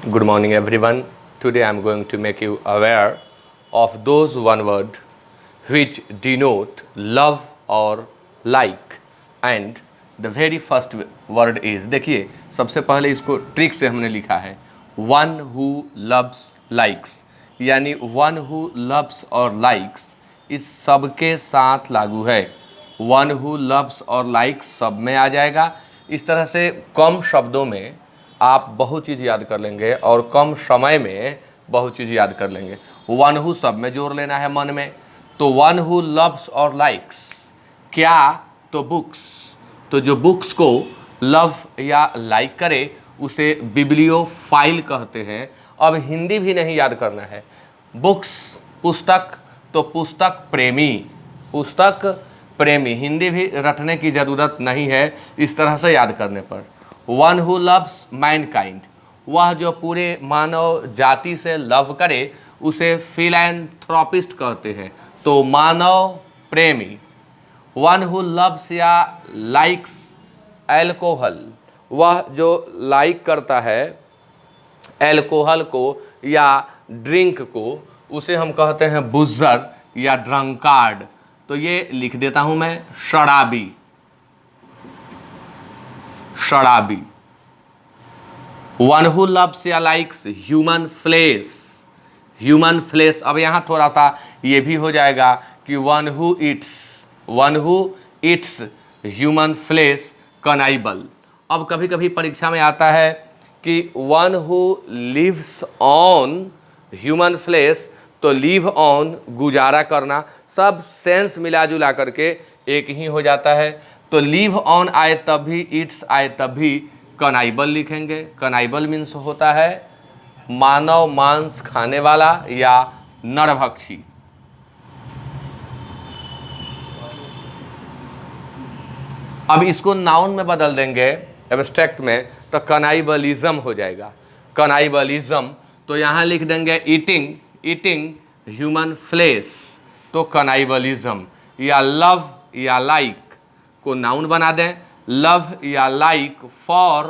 Good morning, everyone. Today I am going to make you aware of those one word which denote love or like. And the very first word is, देखिए सबसे पहले इसको trick से हमने लिखा है one who loves likes, यानी one who loves और likes इस सबके साथ लागू है। one who loves और likes सब में आ जाएगा। इस तरह से कम शब्दों में आप बहुत चीज़ याद कर लेंगे और कम समय में बहुत चीज़ याद कर लेंगे। वन हु सब में जोड़ लेना है मन में, तो वन हु लव्स और लाइक्स क्या, तो बुक्स। तो जो बुक्स को लव या लाइक करे उसे बिब्लियोफाइल कहते हैं। अब हिंदी भी नहीं याद करना है, बुक्स पुस्तक, तो पुस्तक प्रेमी, पुस्तक प्रेमी। हिंदी भी रटने की ज़रूरत नहीं है इस तरह से याद करने पर। वन हु लव्स मैनकाइंड, वह जो पूरे मानव जाति से लव करे उसे फिलैंथ्रोपिस्ट कहते हैं, तो मानव प्रेमी। वन हु लव्स या लाइक्स एल्कोहल, वह जो लाइक करता है एल्कोहल को या ड्रिंक को, उसे हम कहते हैं बुज़र या ड्रंकार्ड। तो ये लिख देता हूं मैं, शराबी, शराबी। वन हु लव्स या likes human flesh, human flesh. अब यहाँ थोड़ा सा ये भी हो जाएगा कि one who eats, one who eats human flesh cannibal. अब कभी कभी परीक्षा में आता है कि one who lives on human flesh, तो लिव ऑन गुजारा करना, सब सेंस मिला जुला करके एक ही हो जाता है। तो लिव ऑन आए तब भी, इट्स आए तब भी कनाइबल लिखेंगे। कनाइबल मीन्स होता है मानव मांस खाने वाला या नरभक्षी। अब इसको नाउन में बदल देंगे एब्स्ट्रैक्ट में, तो कनाइबलिज्म हो जाएगा, कनाइबलिज्म। तो यहाँ लिख देंगे ईटिंग, ईटिंग ह्यूमन फ्लेश, तो कनाइबलिज्म। या लव या लाइक को नाउन बना दें, लव या लाइक फॉर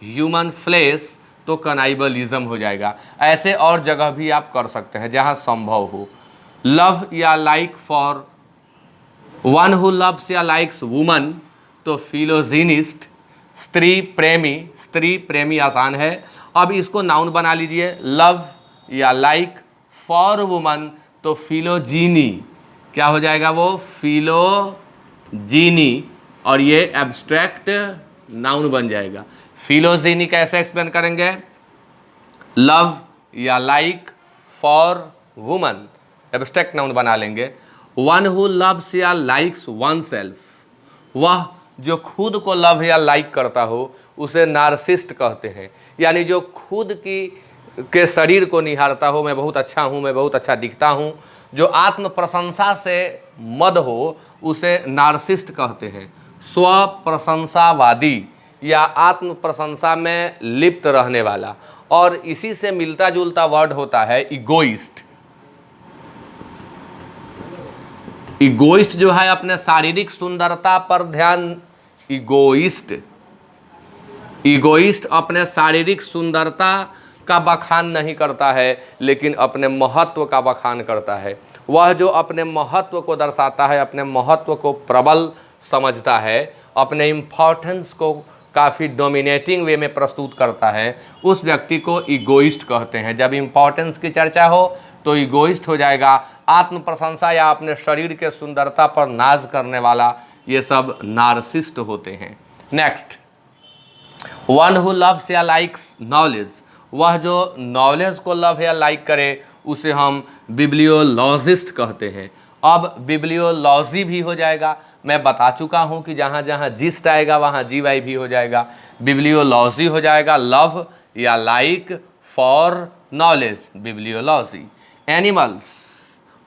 ह्यूमन फ्लेश, तो कनाइबलिज्म हो जाएगा। ऐसे और जगह भी आप कर सकते हैं जहां संभव हो। लव या like for one who loves या लाइक्स वुमन, तो फिलोजिनिस्ट, स्त्री प्रेमी, स्त्री प्रेमी आसान है। अब इसको नाउन बना लीजिए, लव या लाइक फॉर वुमन, तो फिलोजीनी, क्या हो जाएगा वो, फिलोजीनी। और ये एब्स्ट्रैक्ट नाउन बन जाएगा। फिलोजीनी कैसे एक्सप्लेन करेंगे, लव या like for woman, abstract noun बना लेंगे। वन हु लव्स या लाइक्स वन सेल्फ, वह जो खुद को लव या लाइक करता हो उसे नार्सिस्ट कहते हैं। यानी जो खुद के शरीर को निहारता हो, मैं बहुत अच्छा हूँ, मैं बहुत अच्छा दिखता हूँ, जो आत्म प्रशंसा से मद हो उसे नार्सिस्ट कहते हैं। स्व प्रशंसावादी या आत्म प्रशंसा में लिप्त रहने वाला। और इसी से मिलता जुलता वर्ड होता है इगोइस्ट। इगोइस्ट जो है अपने शारीरिक सुंदरता पर ध्यान, इगोइस्ट, इगोइस्ट अपने शारीरिक सुंदरता का बखान नहीं करता है लेकिन अपने महत्व का बखान करता है। वह जो अपने महत्व को दर्शाता है, अपने महत्व को प्रबल समझता है, अपने इम्पोर्टेंस को काफ़ी डोमिनेटिंग वे में प्रस्तुत करता है, उस व्यक्ति को इगोइस्ट कहते हैं। जब इम्पोर्टेंस की चर्चा हो तो इगोइस्ट हो जाएगा। आत्म प्रशंसा या अपने शरीर के सुंदरता पर नाज करने वाला, ये सब नार्सिस्ट होते हैं। नेक्स्ट, वन हु लव्स या लाइक्स नॉलेज, वह जो नॉलेज को लव या लाइक करे उसे हम बिब्लियोलॉजिस्ट कहते हैं। अब बिब्लियोलॉजी भी हो जाएगा, मैं बता चुका हूं कि जहां जहां जिस्ट आएगा वहां जीवाई भी हो जाएगा। बिब्लियोलॉजी हो जाएगा लव या like for knowledge, bibliology. Animals,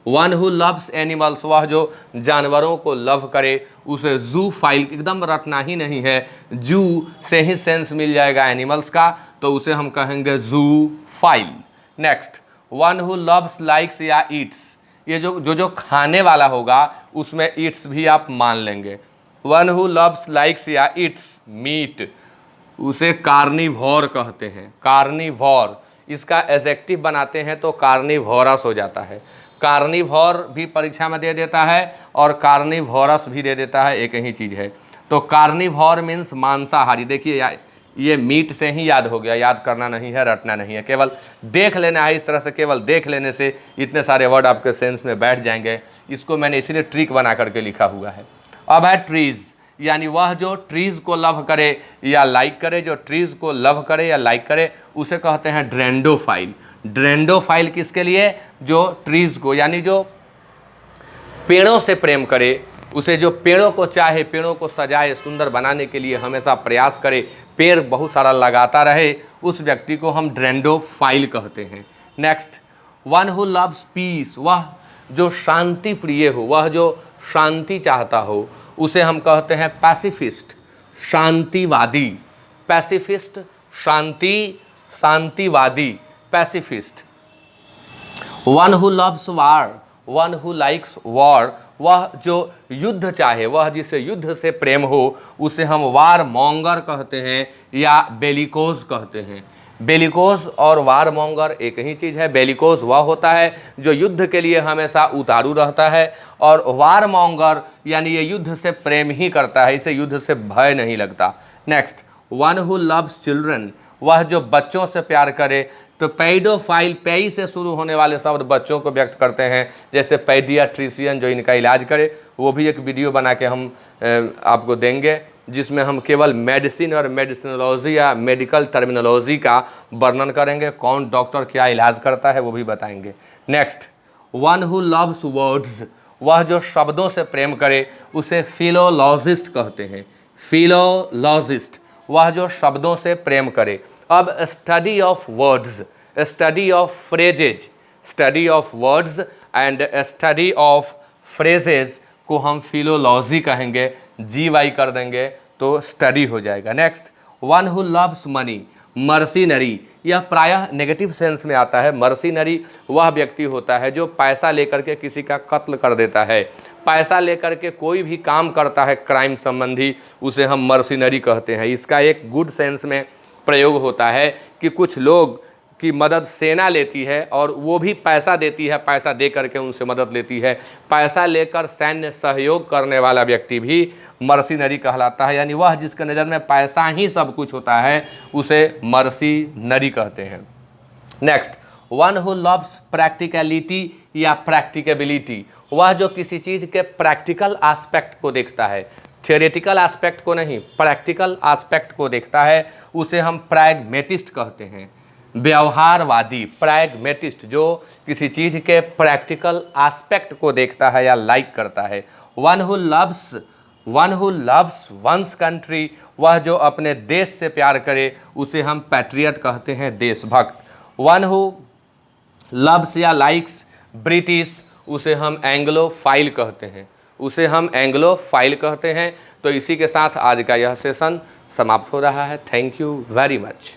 one who loves animals, वह जो जानवरों को लव करे उसे जू फाइल, एकदम रटना ही नहीं है, जू से ही सेंस मिल जाएगा एनिमल्स का, तो उसे हम कहेंगे जू file. Next, one who loves likes या ईट्स, ये जो खाने वाला होगा उसमें ईट्स भी आप मान लेंगे। वन हु लव्स लाइक्स या ईट्स मीट, उसे कार्निवोर कहते हैं। कार्निवोर, इसका एडजेक्टिव बनाते हैं तो कार्निवोरस हो जाता है। कार्निवोर भी परीक्षा में दे देता है और कार्निवोरस भी दे देता है, एक ही चीज़ है। तो कार्निवोर मीन्स मांसाहारी। देखिए ये मीट से ही याद हो गया, याद करना नहीं है, रटना नहीं है, केवल देख लेना है। इस तरह से केवल देख लेने से इतने सारे वर्ड आपके सेंस में बैठ जाएंगे। इसको मैंने इसीलिए ट्रिक बना करके लिखा हुआ है। अब है ट्रीज़, यानी वह जो ट्रीज़ को लव करे या लाइक करे, जो ट्रीज़ को लव करे या लाइक करे उसे कहते हैं ड्रेंडोफाइल। ड्रेंडोफाइल किसके लिए? जो ट्रीज़ को, यानी जो पेड़ों से प्रेम करे, उसे जो पेड़ों को चाहे, पेड़ों को सजाए, सुंदर बनाने के लिए हमेशा प्रयास करे, पेड़ बहुत सारा लगाता रहे, उस व्यक्ति को हम ड्रेंडोफाइल कहते हैं। Next, one who loves peace, वह जो शांति प्रिय हो, वह जो शांति चाहता हो, उसे हम कहते हैं पैसिफिस्ट, शांतिवादी। पैसिफिस्ट, शांतिवादी, pacifist. One who loves war, one who likes war, वह जो युद्ध चाहे, वह जिसे युद्ध से प्रेम हो, उसे हम वार मॉन्गर कहते हैं या बेलिकोज कहते हैं। बेलिकोज और वार मॉन्गर एक ही चीज़ है। बेलिकोज वह होता है जो युद्ध के लिए हमेशा उतारू रहता है, और वार मॉन्गर यानी ये युद्ध से प्रेम ही करता है, इसे युद्ध से भय नहीं लगता। Next, one who loves children, वह जो बच्चों से प्यार करे। तो पेडोफाइल, पेई से शुरू होने वाले शब्द बच्चों को व्यक्त करते हैं, जैसे पेडियाट्रिशियन जो इनका इलाज करे। वो भी एक वीडियो बना के हम आपको देंगे, जिसमें हम केवल मेडिसिन और मेडिसिनोलॉजी या मेडिकल टर्मिनोलॉजी का वर्णन करेंगे, कौन डॉक्टर क्या इलाज करता है वो भी बताएंगे। Next, one who loves words, वह जो शब्दों से प्रेम करे उसे फिलोलॉजिस्ट कहते हैं। फिलोलॉजिस्ट, वह जो शब्दों से प्रेम करे। अब study of words, study of phrases, study of words and study of phrases को हम फिलोलॉजी कहेंगे, GY कर देंगे तो स्टडी हो जाएगा। Next, one who loves money, mercenary, यह प्रायः नेगेटिव सेंस में आता है। मर्सीनरी वह व्यक्ति होता है जो पैसा लेकर के किसी का कत्ल कर देता है, पैसा लेकर के कोई भी काम करता है क्राइम संबंधी, उसे हम मर्सीनरी कहते हैं। इसका एक गुड सेंस में प्रयोग होता है कि कुछ लोग की मदद सेना लेती है और वो भी पैसा देती है, पैसा दे करके उनसे मदद लेती है। पैसा लेकर सैन्य सहयोग करने वाला व्यक्ति भी मर्सीनरी कहलाता है, यानी वह जिसके नज़र में पैसा ही सब कुछ होता है उसे मर्सीनरी कहते हैं। Next, one who loves practicality या प्रैक्टिकेबिलिटी, वह जो किसी चीज़ के प्रैक्टिकल एस्पेक्ट को देखता है, थियोरेटिकल एस्पेक्ट को नहीं, प्रैक्टिकल एस्पेक्ट को देखता है, उसे हम प्रैग्मेटिस्ट कहते हैं। व्यवहारवादी, प्रैग्मेटिस्ट, जो किसी चीज़ के प्रैक्टिकल एस्पेक्ट को देखता है या लाइक करता है। One who loves one's country, वह जो अपने देश से प्यार करे उसे हम पैट्रियट कहते हैं, देशभक्त। वन हु लव्स या लाइक्स ब्रिटिश, उसे हम एंग्लोफाइल कहते हैं, उसे हम एंग्लोफाइल कहते हैं। तो इसी के साथ आज का यह सेशन समाप्त हो रहा है। Thank you very much.